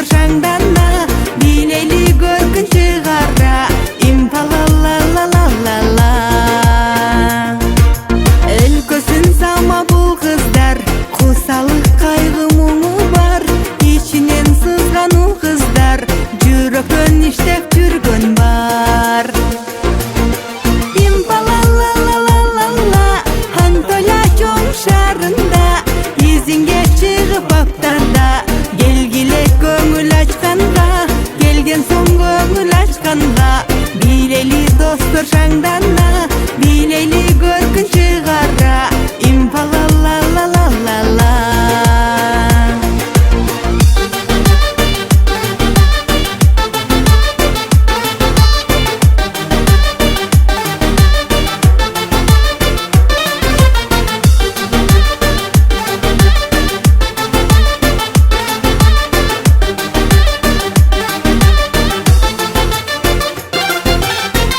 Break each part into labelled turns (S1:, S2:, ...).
S1: шаңдана, билели көркін чыгара, импала ла ла ла ла ла. Өлкөсүн сама бул кыздар, кусалык кайгы муңу бар, ичинен сызган у кыздар, жүрөкөн иштеп жүргөн бар. Импала ла ла ла ла ла, Антоля чоң шарында, изинге чыгып аптарда, келгиле көңүл ачканга, келген соң көңүл ачканга, билели достор шаңдана, билели көркүн чыгара, импала ла ла ла ла ла.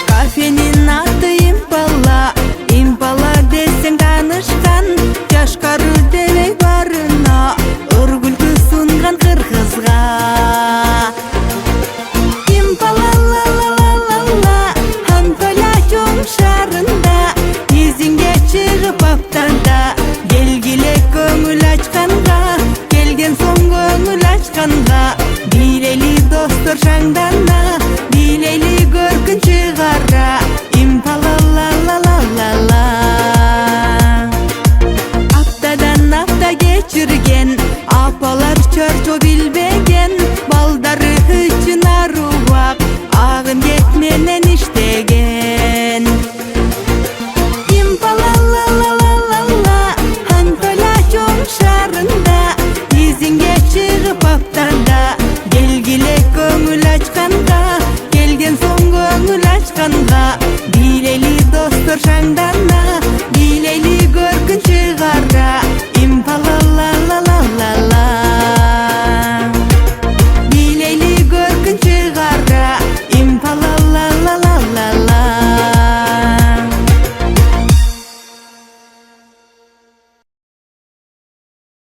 S1: Кафенин аты импала, импала десең таанышкан, жаш кары